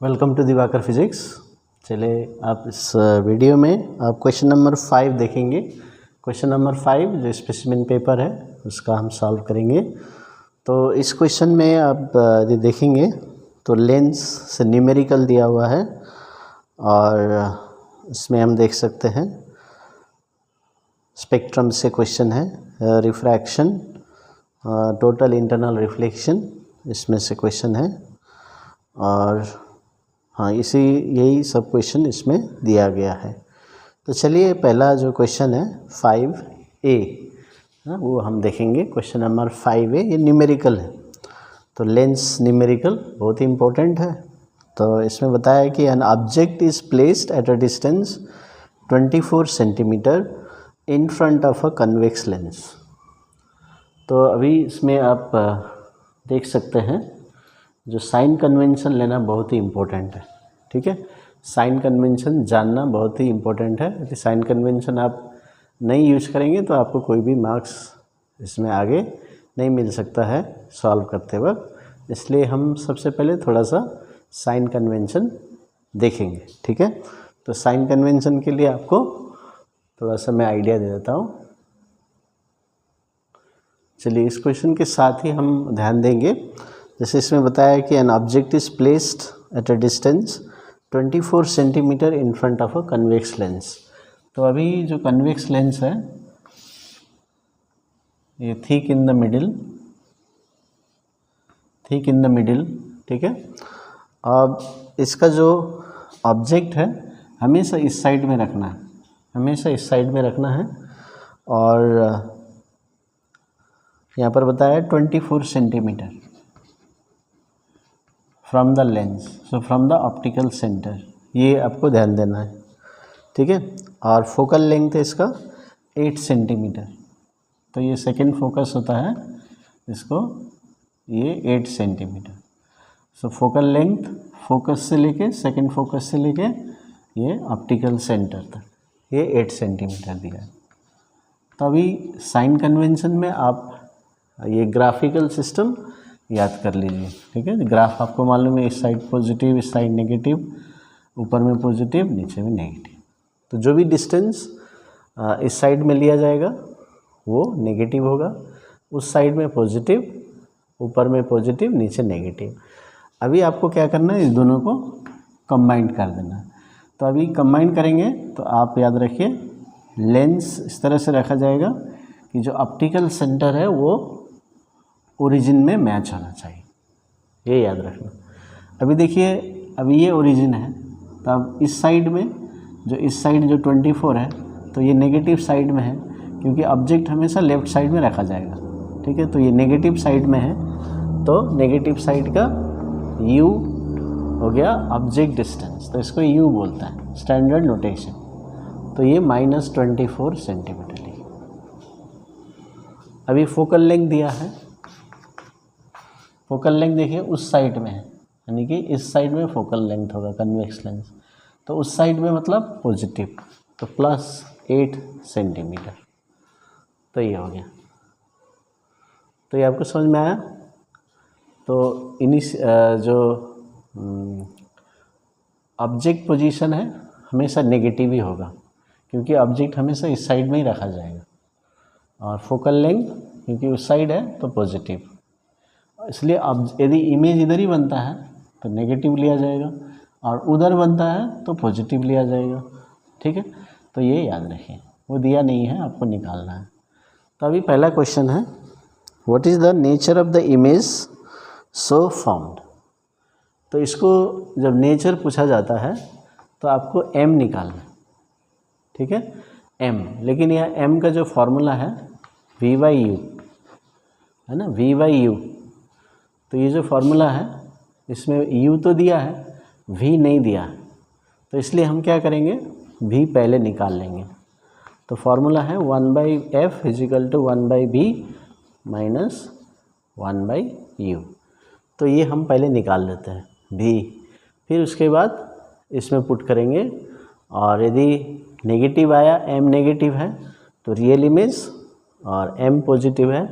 Welcome to Diwakar physics. चलिए आप इस वीडियो में आप क्वेश्चन नंबर 5 देखेंगे। क्वेश्चन नंबर 5 जो स्पेसिमेन पेपर है उसका हम सॉल्व करेंगे। तो इस क्वेश्चन में आप यदि देखेंगे तो लेंस से न्यूमेरिकल दिया हुआ है और इसमें हम देख सकते हैं स्पेक्ट्रम से क्वेश्चन है, रिफ्रैक्शन, टोटल इंटरनल रिफ्लेक्शन इसमें से क्वेश्चन है और हाँ यही सब क्वेश्चन इसमें दिया गया है। तो चलिए पहला जो क्वेश्चन है 5A वो हम देखेंगे। क्वेश्चन नंबर 5A ये न्यूमेरिकल है, तो लेंस न्यूमेरिकल बहुत ही इम्पोर्टेंट है। तो इसमें बताया कि an object is placed at a distance 24 centimetre in front of a convex lens. तो अभी इसमें आप देख सकते हैं जो साइन कन्वेंशन लेना बहुत ही इम्पोर्टेंट है। ठीक है, साइन कन्वेंशन जानना बहुत ही इम्पोर्टेंट है। यदि साइन कन्वेंशन आप नहीं यूज करेंगे तो आपको कोई भी मार्क्स इसमें आगे नहीं मिल सकता है सॉल्व करते वक्त। इसलिए हम सबसे पहले थोड़ा सा साइन कन्वेंशन देखेंगे। ठीक है, तो साइन कन्वेंशन के लिए आपको थोड़ा सा मैं आइडिया दे देता हूँ। चलिए इस क्वेश्चन के साथ ही हम ध्यान देंगे। जैसे इसमें बताया कि an object is placed at a distance 24 centimetre in front of a convex lens. तो अभी जो कन्वेक्स लेंस है ये थिक इन द मिडिल, ठीक है। अब इसका जो ऑब्जेक्ट है हमेशा इस साइड में रखना है, और यहाँ पर बताया 24 centimetre from the lens, so from the optical centre, ये आपको ध्यान देना है। ठीक है, और फोकल लेंथ है इसका 8 सेंटीमीटर। तो ये सेकंड फोकस होता है इसको, ये 8 सेंटीमीटर। सो फोकल लेंथ फोकस से लेके सेकंड फोकस से लेके ये ऑप्टिकल सेंटर तक ये 8 सेंटीमीटर दिया है। तो अभी साइन कन्वेंशन में आप ये ग्राफिकल सिस्टम याद कर लीजिए। ठीक है, ग्राफ आपको मालूम है, इस साइड पॉजिटिव इस साइड नेगेटिव, ऊपर में पॉजिटिव नीचे में नेगेटिव। तो जो भी डिस्टेंस इस साइड में लिया जाएगा वो नेगेटिव होगा, उस साइड में पॉजिटिव, ऊपर में पॉजिटिव नीचे नेगेटिव। अभी आपको क्या करना है, इस दोनों को कंबाइन कर देना। तो अभी कंबाइन करेंगे तो आप याद रखिए लेंस इस तरह से रखा जाएगा कि जो ऑप्टिकल सेंटर है वो ओरिजिन में मैच होना चाहिए, ये याद रखना। अभी देखिए अभी ये ओरिजिन है, तो अब इस साइड जो 24 है तो ये नेगेटिव साइड में है, क्योंकि ऑब्जेक्ट हमेशा लेफ़्ट साइड में रखा जाएगा। ठीक है, तो ये नेगेटिव साइड में है, तो नेगेटिव साइड का u हो गया ऑब्जेक्ट डिस्टेंस, तो इसको u बोलता है स्टैंडर्ड नोटेशन। तो ये -24 सेंटीमीटर लिखिए। अभी फोकल लेंथ दिया है, फोकल लेंथ देखिए उस साइड में है, यानी कि इस साइड में फोकल लेंथ होगा कन्वेक्स लेंस, तो उस साइड में मतलब पॉजिटिव, तो +8 सेंटीमीटर। तो ये हो गया। तो ये आपको समझ में आया। तो जो ऑब्जेक्ट पोजीशन है हमेशा नेगेटिव ही होगा, क्योंकि ऑब्जेक्ट हमेशा इस साइड में ही रखा जाएगा, और फोकल लेंथ क्योंकि उस साइड है तो पॉजिटिव। इसलिए अब यदि इमेज इधर ही बनता है तो नेगेटिव लिया जाएगा, और उधर बनता है तो पॉजिटिव लिया जाएगा। ठीक है, तो ये याद रखिए, वो दिया नहीं है, आपको निकालना है। तो अभी पहला क्वेश्चन है, what is the nature of the image so found. तो इसको जब नेचर पूछा जाता है तो आपको m निकालना है। ठीक है, m, लेकिन यह m का जो फॉर्मूला है v/u है ना, v/u। तो ये जो फॉर्मूला है इसमें u तो दिया है, v नहीं दिया है, तो इसलिए हम क्या करेंगे, v पहले निकाल लेंगे। तो फॉर्मूला है 1/f = 1/v - 1/u। तो ये हम पहले निकाल लेते हैं v, फिर उसके बाद इसमें पुट करेंगे, और यदि नेगेटिव आया, m नेगेटिव है तो रियल इमेज, और m पॉजिटिव है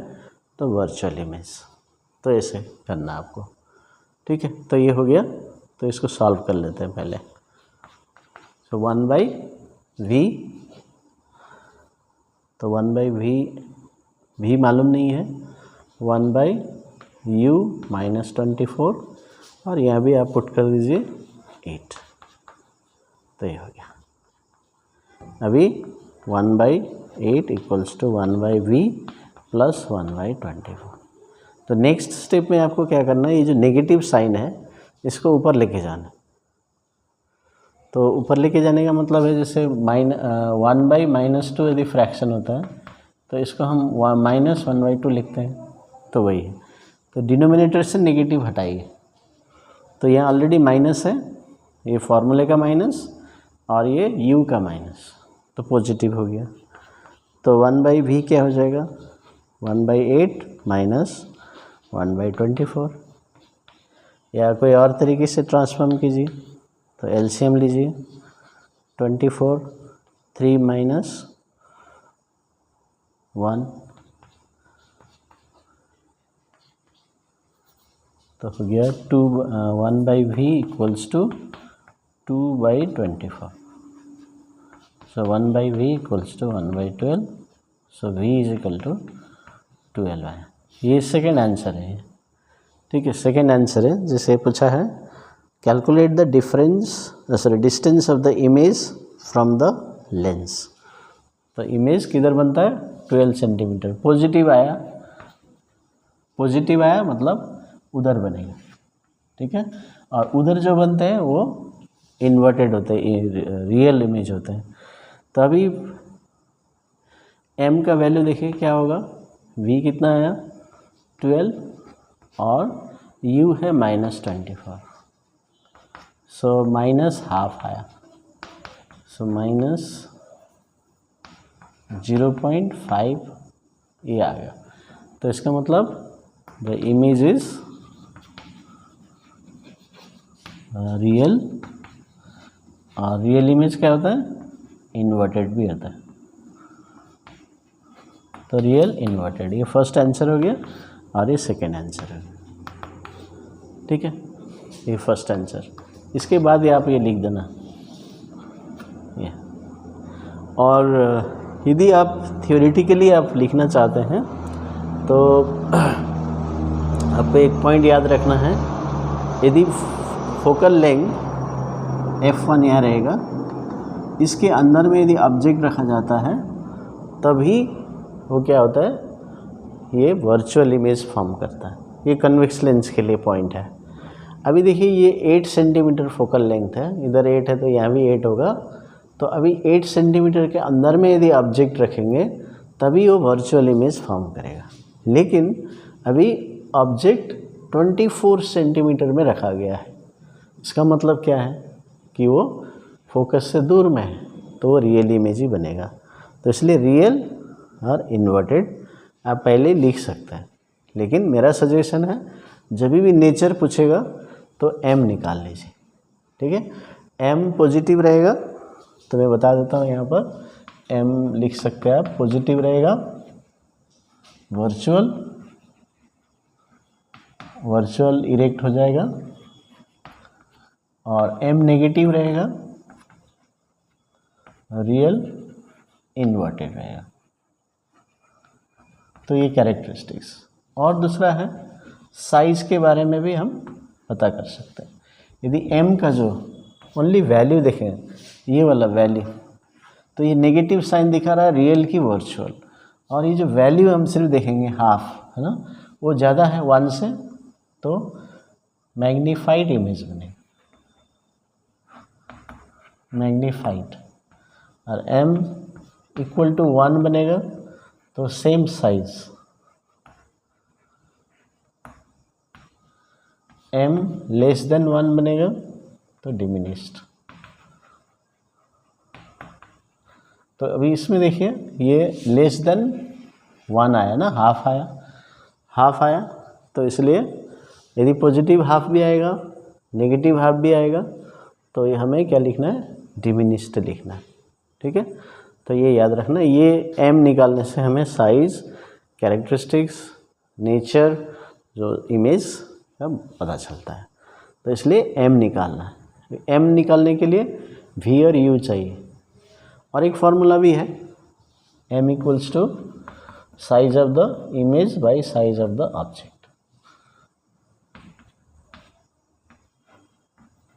तो वर्चुअल इमेज। तो ऐसे करना आपको। ठीक है, तो ये हो गया तो इसको सॉल्व कर लेते हैं पहले। सो 1/v, तो 1/v मालूम नहीं है, 1/u माइनस 24, और यहाँ भी आप पुट कर दीजिए 8, तो ये हो गया। अभी 1/8 इक्वल्स टू 1/v प्लस 1/24। तो नेक्स्ट स्टेप में आपको क्या करना है, ये जो नेगेटिव साइन है इसको ऊपर लेके जाना। तो ऊपर लेके जाने का मतलब है जैसे 1/-2 यदि फ्रैक्शन होता है तो इसको हम -1/2 लिखते हैं, तो वही है। तो डिनोमिनेटर से नेगेटिव हटाइए, तो यहाँ ऑलरेडी माइनस है, ये फॉर्मूले का माइनस और ये u का माइनस, तो पॉजिटिव हो गया। तो 1/v क्या हो जाएगा, 1/8 माइनस 1/24, या कोई और तरीके से ट्रांसफॉर्म कीजिए, तो एलसीएम लीजिए, 24, 3 माइनस 1, तो हो गया 1/v equals to 2/24। So 1/v equals to 1/12, so v is equal to 12 है। ये सेकेंड आंसर है, ठीक है, सेकेंड आंसर है। जैसे पूछा है calculate the distance of the image from the lens. तो इमेज किधर बनता है, 12 सेंटीमीटर। पॉजिटिव आया मतलब उधर बनेगा, ठीक है। और उधर जो बनते हैं वो इन्वर्टेड होते हैं, रियल इमेज होते हैं। तो अभी m का वैल्यू देखिए क्या होगा, v कितना आया 12 और u है -24, सो -½ आया, सो -0.5 ये आ गया। तो इसका मतलब द इमेज इज रियल, और रियल इमेज क्या होता है, इन्वर्टेड भी होता है। तो रियल इन्वर्टेड, ये फर्स्ट आंसर हो गया और ये सेकेंड आंसर हो गया, ठीक है। ये फर्स्ट आंसर, इसके बाद ये आप ये लिख देना ये। और यदि आप थियोरेटिकली आप लिखना चाहते हैं तो आपको एक पॉइंट याद रखना है, यदि फोकल लेंथ f1 यहाँ रहेगा, इसके अंदर में यदि ऑब्जेक्ट रखा जाता है तभी वो क्या होता है, ये वर्चुअल इमेज फॉर्म करता है। ये कन्वेक्स लेंस के लिए पॉइंट है। अभी देखिए ये 8 सेंटीमीटर फोकल लेंथ है, इधर 8 है तो यहाँ भी 8 होगा। तो अभी 8 सेंटीमीटर के अंदर में यदि ऑब्जेक्ट रखेंगे तभी वो वर्चुअल इमेज फॉर्म करेगा। लेकिन अभी ऑब्जेक्ट 24 सेंटीमीटर में रखा गया है, इसका मतलब क्या है कि वो फोकस से दूर में है, तो वो रियल इमेज ही बनेगा। तो इसलिए रियल और इन्वर्टेड आप पहले लिख सकते हैं, लेकिन मेरा सजेशन है जब भी नेचर पूछेगा तो m निकाल लीजिए, ठीक है। m पॉजिटिव रहेगा तो मैं बता देता हूँ, यहाँ पर m लिख सकते हैं आप, पॉजिटिव रहेगा वर्चुअल इरेक्ट हो जाएगा, और m नेगेटिव रहेगा रियल इन्वर्टेड रहेगा। तो ये कैरेक्टरिस्टिक्स। और दूसरा है साइज के बारे में भी हम पता कर सकते हैं। यदि m का जो ओनली वैल्यू देखें, ये वाला वैल्यू, तो ये नेगेटिव साइन दिखा रहा है रियल की वर्चुअल, और ये जो वैल्यू हम सिर्फ देखेंगे हाफ, है ना, वो ज़्यादा है 1 से, तो मैग्नीफाइड इमेज बनेगा, मैग्नीफाइड। और m इक्वल टू 1 बनेगा तो same size, m less than 1 बनेगा तो डिमिनिश्ड। तो अभी इसमें देखिए ये लेस देन 1 आया ना, हाफ आया, तो इसलिए यदि पॉजिटिव हाफ भी आएगा नेगेटिव हाफ भी आएगा तो ये हमें क्या लिखना है, डिमिनिश्ड लिखना है, ठीक है। तो ये याद रखना, ये m निकालने से हमें साइज, कैरेक्टरिस्टिक्स, नेचर, जो इमेज का पता चलता है। तो इसलिए एम निकालना है। एम निकालने के लिए वी और यू चाहिए, और एक फार्मूला भी है, M equals to size of the image by size of the object.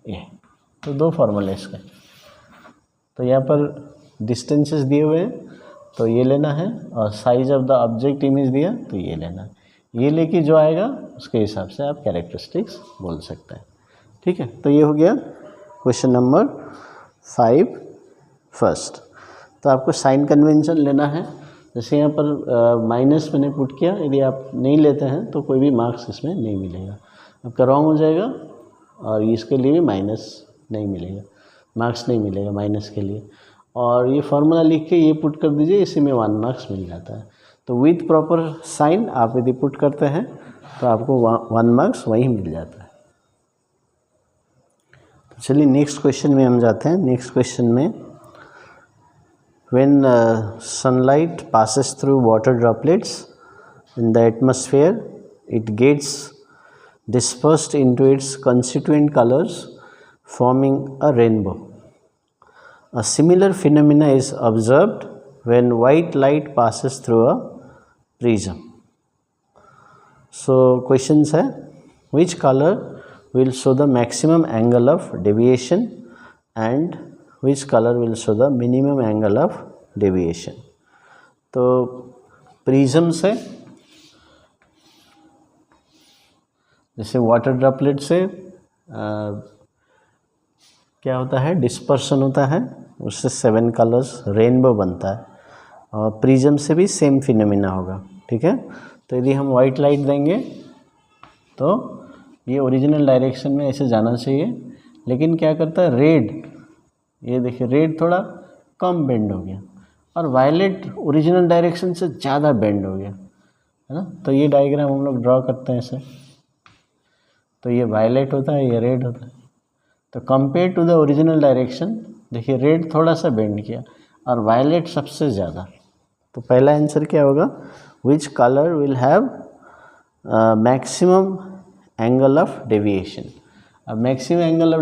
ये तो दो फार्मूले इसके। तो यहाँ पर डिस्टेंसेस दिए हुए हैं तो ये लेना है, और size of the object image दिया तो ये लेना है। ये लेके जो आएगा उसके हिसाब से आप कैरेक्टरिस्टिक्स बोल सकते हैं। ठीक है, तो ये हो गया क्वेश्चन नंबर 5 फर्स्ट। तो आपको साइन कन्वेंशन लेना है। जैसे यहाँ पर माइनस मैंने पुट किया, यदि आप नहीं लेते हैं तो कोई भी मार्क्स इसमें नहीं मिलेगा, आपका रॉन्ग हो जाएगा, और इसके लिए भी माइनस नहीं मिलेगा, मार्क्स नहीं मिलेगा माइनस के लिए। और ये फार्मूला लिख के ये पुट कर दीजिए, इसी में 1 मार्क्स मिल जाता है। तो विथ प्रॉपर साइन आप यदि पुट करते हैं तो आपको 1 मार्क्स वहीं मिल जाता है। तो चलिए नेक्स्ट क्वेश्चन में हम जाते हैं। नेक्स्ट क्वेश्चन में, when sunlight passes through water droplets in the atmosphere, it gets dispersed into its constituent colors, forming a rainbow. A similar phenomena is observed when white light passes through a prism. So questions है, which color will show the maximum angle of deviation and which color will show the minimum angle of deviation? तो prism से, जैसे water droplet से क्या होता है, dispersion होता है, उससे 7 कलर्स रेनबो बनता है, और प्रिज्म से भी सेम फिनोमिना होगा। ठीक है, तो यदि हम वाइट लाइट देंगे तो ये ओरिजिनल डायरेक्शन में ऐसे जाना चाहिए, लेकिन क्या करता है रेड, ये देखिए रेड थोड़ा कम बेंड हो गया, और वायलेट ओरिजिनल डायरेक्शन से ज़्यादा बेंड हो गया, है ना। तो ये डायग्राम हम लोग ड्रॉ करते हैं ऐसे, तो ये वायलेट होता है, ये रेड होता है। तो compare to the original direction देखिए रेड थोड़ा सा बेंड किया और वायलेट सबसे ज़्यादा। तो पहला आंसर क्या होगा, विच colour will have maximum angle of deviation. अब मैक्सिमम एंगल ऑफ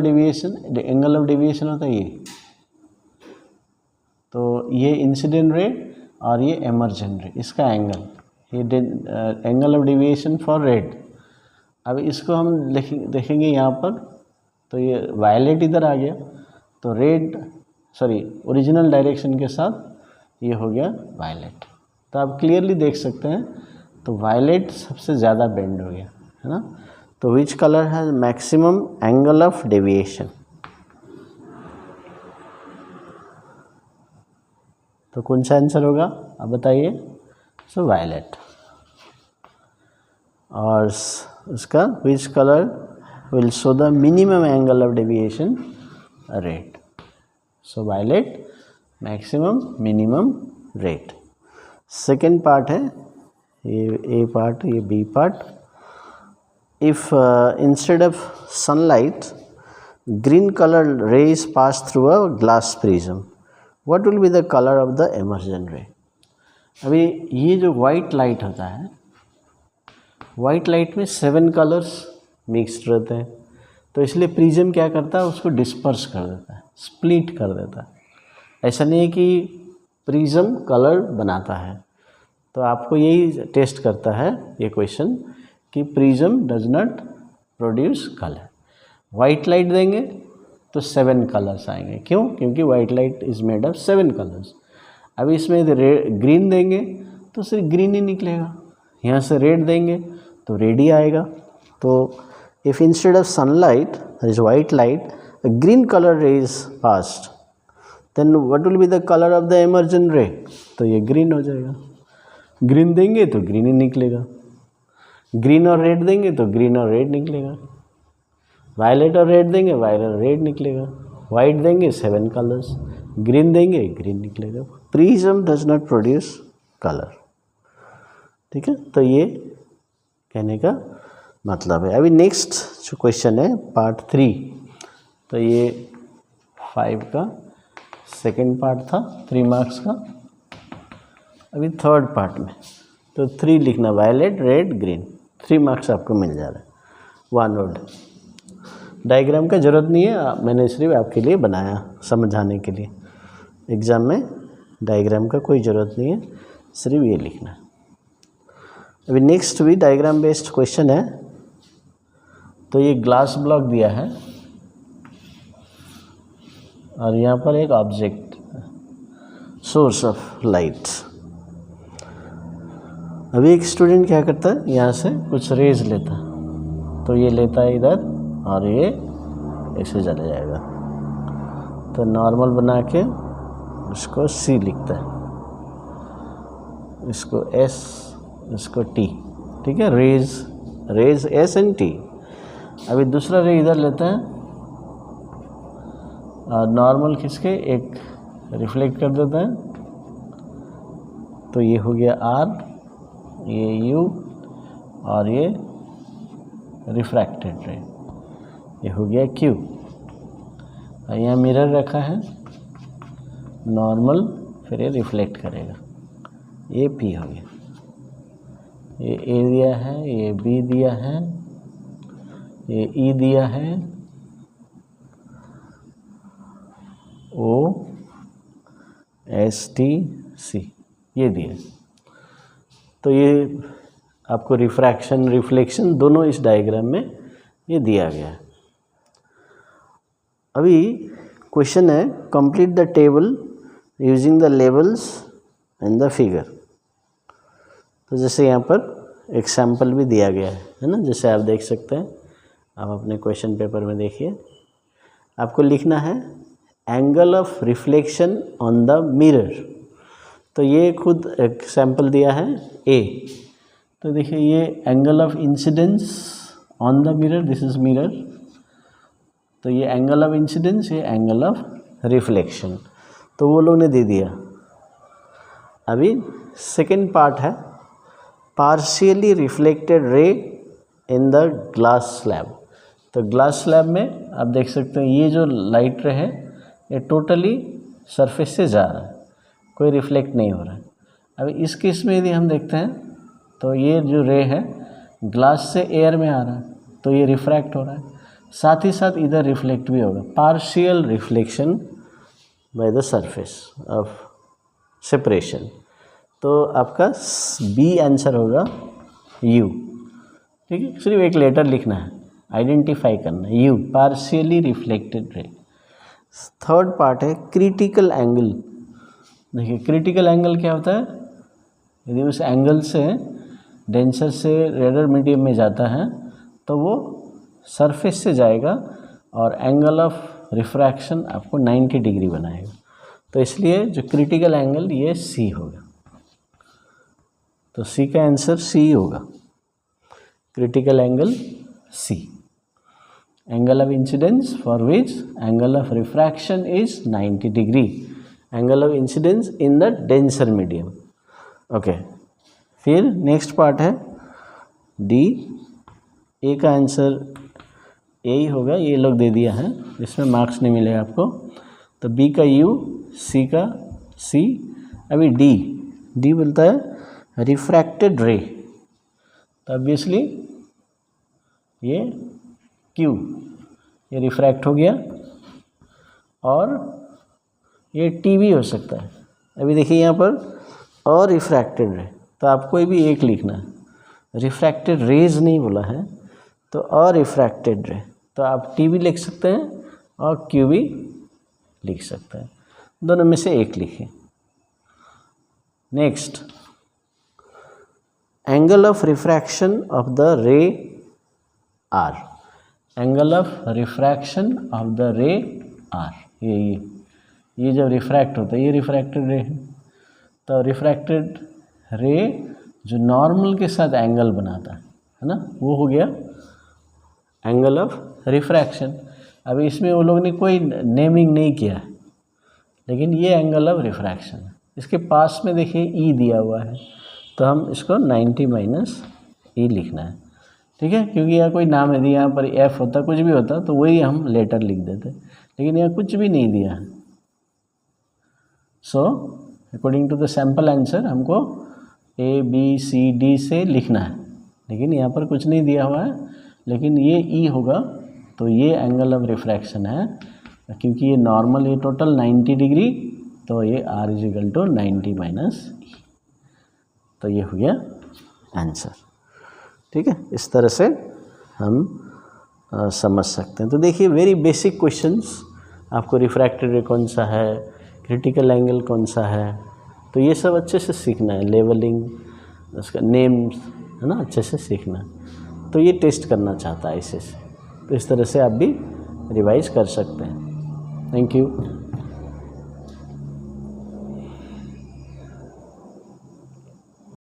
डेविएशन होता है ये, तो ये इंसिडेंट रे और ये एमर्जेंट रे, इसका एंगल, ये angle of deviation for red. अब इसको हम देखेंगे यहाँ पर, तो ये वायलेट इधर आ गया, तो ओरिजिनल डायरेक्शन के साथ ये हो गया वायलेट। तो आप क्लियरली देख सकते हैं, तो वायलेट सबसे ज़्यादा बेंड हो गया, है ना। तो which colour has maximum angle of deviation, तो कौन सा आंसर होगा आप बताइए। So violet. और उसका which colour will show the minimum angle of deviation, red. So violet maximum minimum red. Second part है, ये ए पार्ट, ये B part. If instead of sunlight green colour rays pass through a glass prism, what will be the colour of the emergent ray. अभी ये जो white light होता है, white light में 7 colours mixed रहते हैं, तो इसलिए प्रिज्म क्या करता है, उसको डिस्पर्स कर देता है, स्प्लिट कर देता है। ऐसा नहीं है कि प्रिज्म कलर बनाता है, तो आपको यही टेस्ट करता है ये क्वेश्चन कि prism does not produce colour. White light देंगे तो 7 कलर्स आएंगे, क्यों, क्योंकि white light is made of 7 colours. अभी इसमें ग्रीन देंगे तो सिर्फ ग्रीन ही निकलेगा, यहाँ से रेड देंगे तो रेड ही आएगा। तो if instead of sunlight that is white light a green color ray is passed, then what will be the color of the emergent ray? तो ये ग्रीन हो जाएगा। ग्रीन देंगे तो ग्रीन ही निकलेगा, ग्रीन और रेड देंगे तो ग्रीन और रेड निकलेगा, वायलेट और रेड देंगे वायलेट और रेड निकलेगा, वाइट देंगे 7 कलर्स, ग्रीन देंगे ग्रीन निकलेगा। Prism does not produce colour. ठीक है, तो ये कहने का मतलब है। अभी नेक्स्ट जो क्वेश्चन है पार्ट 3, तो ये 5 का सेकेंड पार्ट था 3 मार्क्स का। अभी थर्ड पार्ट में तो 3 लिखना, वायलेट रेड ग्रीन, 3 मार्क्स आपको मिल जा रहा है। 1 वर्ड, डायग्राम का ज़रूरत नहीं है, मैंने सिर्फ आपके लिए बनाया समझाने के लिए। एग्ज़ाम में डायग्राम का कोई ज़रूरत नहीं है, सिर्फ ये लिखना है। अभी नेक्स्ट भी डायग्राम बेस्ड क्वेश्चन है। तो ये ग्लास ब्लॉक दिया है और यहाँ पर एक ऑब्जेक्ट, सोर्स ऑफ लाइट। अभी एक स्टूडेंट क्या करता है, यहाँ से कुछ रेज लेता है, तो ये लेता है इधर और ये ऐसे चले जाएगा। तो नॉर्मल बना के उसको C लिखता है, इसको S, इसको T, ठीक है। Rays S and T। अभी दूसरा रे इधर लेते हैं और नॉर्मल खींच के एक रिफ्लेक्ट कर देते हैं, तो ये हो गया R, ये U और ये रिफ्रैक्टेड रे, ये हो गया Q। और यहाँ मिरर रखा है, नॉर्मल, फिर ये रिफ्लेक्ट करेगा, ये P हो गया। ये A दिया है, ये B दिया है, ये E दिया है, O S T C ये दिया। तो ये आपको रिफ्रैक्शन रिफ्लेक्शन दोनों इस डायग्राम में ये दिया गया है। अभी क्वेश्चन है, complete the table using the labels and the figure. तो जैसे यहाँ पर एक सैम्पल भी दिया गया है ना, जैसे आप देख सकते हैं। आप अपने क्वेश्चन पेपर में देखिए, आपको लिखना है angle of reflection on the mirror. तो ये खुद एक सैम्पल दिया है A। तो देखिए ये angle of incidence on the mirror, this is mirror. तो ये एंगल ऑफ इंसिडेंस, ये एंगल ऑफ रिफ्लेक्शन, तो वो लोग ने दे दिया। अभी सेकेंड पार्ट है, partially reflected ray in the glass slab. तो ग्लास स्लैब में आप देख सकते हैं ये जो लाइट रे है ये टोटली सरफेस से जा रहा है, कोई रिफ्लेक्ट नहीं हो रहा है। अभी इस केस में यदि हम देखते हैं तो ये जो रे है ग्लास से एयर में आ रहा है, तो ये रिफ्रैक्ट हो रहा है, साथ ही साथ इधर रिफ्लेक्ट भी होगा, partial reflection by the surface of separation. तो आपका B आंसर होगा U, ठीक है। सिर्फ एक लेटर लिखना है, आइडेंटिफाई करना है, U partially reflected ray. Third part है क्रिटिकल एंगल। देखिए क्रिटिकल एंगल क्या होता है, यदि उस एंगल से डेंसर से रेडर मीडियम में जाता है तो वो सरफेस से जाएगा और एंगल ऑफ रिफ्रैक्शन आपको 90 डिग्री बनाएगा। तो इसलिए जो क्रिटिकल एंगल ये C होगा। तो C का आंसर C होगा, critical angle C। Angle of incidence for which angle of refraction is 90 degree, angle of incidence in the denser medium. Okay, फिर नेक्स्ट पार्ट है D। A का answer यही होगा, ये लोग दे दिया है, इसमें मार्क्स नहीं मिलेगा आपको। तो B का U, C का C। अभी D बोलता है रिफ्रैक्टेड रे, तो ऑब्वियसली ये Q, ये रिफ्रैक्ट हो गया, और ये T भी हो सकता है। अभी देखिए यहाँ पर और रिफ्रैक्टेड रे, तो आपको भी एक लिखना है, रिफ्रैक्टेड रेज नहीं बोला है, तो और रिफ्रैक्टेड रे, तो आप T भी लिख सकते हैं और Q भी लिख सकते हैं, दोनों में से एक लिखिए। Next, angle of refraction of the रे R। Angle of refraction of the रे R, ये जब रिफ्रैक्ट होता है, ये रिफ्रैक्टेड रे है, तो रिफ्रैक्टेड रे जो नॉर्मल के साथ एंगल बनाता है ना, वो हो गया एंगल ऑफ रिफ्रैक्शन। अभी इसमें वो लोग ने कोई नेमिंग नहीं किया है, लेकिन ये एंगल ऑफ रिफ्रैक्शन है। इसके पास में देखिए E दिया हुआ है, तो हम इसको 90 माइनस E लिखना है, ठीक है, क्योंकि यहाँ कोई नाम यदि यहाँ पर F होता, कुछ भी होता, तो वही हम लेटर लिख देते, लेकिन यहाँ कुछ भी नहीं दिया है। So according to the sample answer हमको A B C D से लिखना है, लेकिन यहाँ पर कुछ नहीं दिया हुआ है, लेकिन ये E होगा तो ये एंगल ऑफ रिफ्रैक्शन है, क्योंकि ये नॉर्मल, ये टोटल 90 डिग्री, तो ये r = 90 - e। तो ये हुआ आंसर। ठीक है, इस तरह से हम समझ सकते हैं। तो देखिए वेरी बेसिक क्वेश्चंस, आपको रिफ्रैक्टेड रे कौन सा है, क्रिटिकल एंगल कौन सा है, तो ये सब अच्छे से सीखना है, लेवलिंग, उसका नेम्स है ना, अच्छे से सीखना है। तो ये टेस्ट करना चाहता है इसे, तो इस तरह से आप भी रिवाइज कर सकते हैं। Thank you.